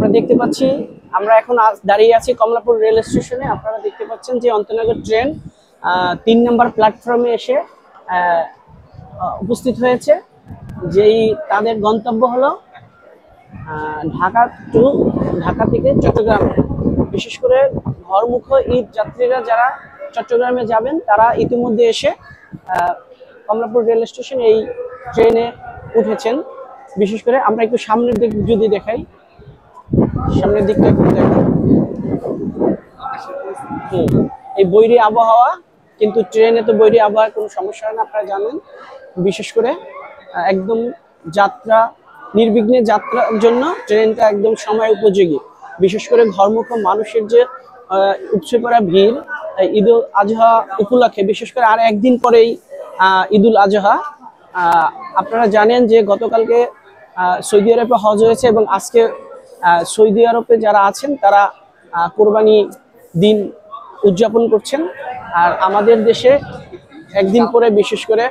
আমরা দেখতে পাচ্ছি, আমরা এখন দাঁড়িয়ে আছি কমলাপুর রেল স্টেশনে। আপনারা দেখতে পাচ্ছেন যে অন্তনগর ট্রেন 3 নম্বর প্ল্যাটফর্মে এসে উপস্থিত হয়েছে। যেই তাদের গন্তব্য হলো ঢাকা থেকে চট্টগ্রামে। বিশেষ করে ঘরমুখ ঈদ যাত্রীরা যারা চট্টগ্রামে যাবেন তারা ইতিমধ্যে এসে কমলাপুর রেল স্টেশন এই ট্রেনে উঠেছেন। বিশেষ করে আমরা একটু সামনের দিক যদি দেখাই, সামনের দিকটা একটু দেখো। এই বৈরী আবহাওয়া, কিন্তু ট্রেনে তো বৈরী আবহাওয়ার কোনো সমস্যা হয় না, আপনারা জানেন। বিশেষ করে একদম নির্বিঘ্নে যাত্রার জন্য ট্রেনটা একদম সময় উপযোগী। বিশেষ করে ঘরমুখ মানুষের যে উপচে পড়া ভিড় ঈদ উল আজহা উপলক্ষে, বিশেষ করে আর একদিন পরেই ঈদ উল আজহা। আপনারা জানেন যে গতকালকে সৌদি আরবে হজ হয়েছে এবং আজকে সৌদি আরবে যারা আছেন তারা কোরবানি দিন উদযাপন করছেন। আর আমাদের দেশে একদিন পরে, বিশেষ করে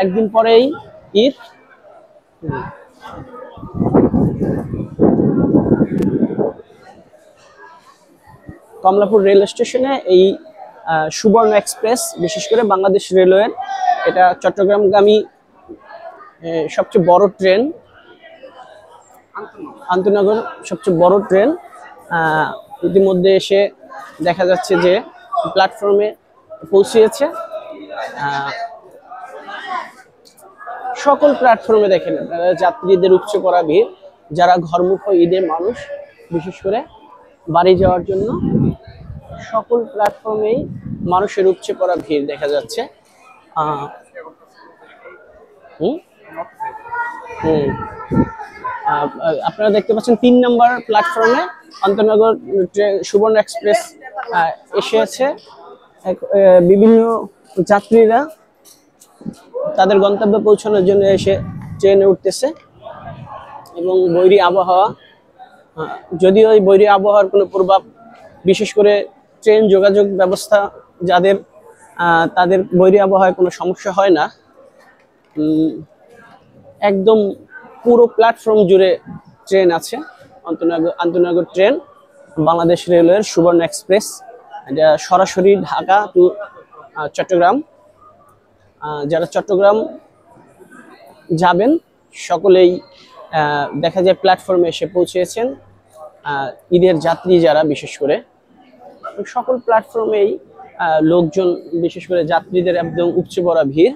একদিন পরেই ঈদ। কমলাপুর রেল স্টেশনে এই সুবর্ণ এক্সপ্রেস, বিশেষ করে বাংলাদেশ রেলওয়ের, এটা চট্টগ্রামগামী সবচেয়ে বড় ট্রেন, আন্তনগর সবচেয়ে বড় ট্রেন। ইতিমধ্যে এসে দেখা যাচ্ছে যে প্ল্যাটফর্মে পৌঁছিয়েছে। সকল প্ল্যাটফর্মে দেখেন যাত্রীদের উপচে পড়া ভিড়, যারা ঘরমুখ ঈদের মানুষ, বিশেষ করে বাড়ি যাওয়ার জন্য সকল প্ল্যাটফর্মেই মানুষের উপচে পড়া ভিড় দেখা যাচ্ছে। আপনারা দেখতে পাচ্ছেন 3 নম্বর প্ল্যাটফর্মে অন্তনগর সুবর্ণ এক্সপ্রেস এসেছে। বিভিন্ন যাত্রীরা তাদের গন্তব্যে পৌঁছানোর জন্য এসে ট্রেনে উঠতেছে। এবং বৈরী আবহাওয়া, যদিও এই বৈরী আবহাওয়ার কোনো প্রভাব, বিশেষ করে ট্রেন যোগাযোগ ব্যবস্থা যাদের, তাদের বৈরী আবহাওয়ায় কোনো সমস্যা হয় না। একদম পুরো প্ল্যাটফর্ম জুড়ে ট্রেন আছে। আন্তনগর ট্রেন বাংলাদেশ রেলওয়ের সুবর্ণ এক্সপ্রেস, এটা সরাসরি ঢাকা টু চট্টগ্রাম। যারা চট্টগ্রাম যাবেন সকলেই দেখা যায় প্ল্যাটফর্মে এসে পৌঁছেছেন। ঈদের যাত্রী যারা, বিশেষ করে সকল প্ল্যাটফর্মেই লোকজন, বিশেষ করে যাত্রীদের একদম উপচে পড়া ভিড়।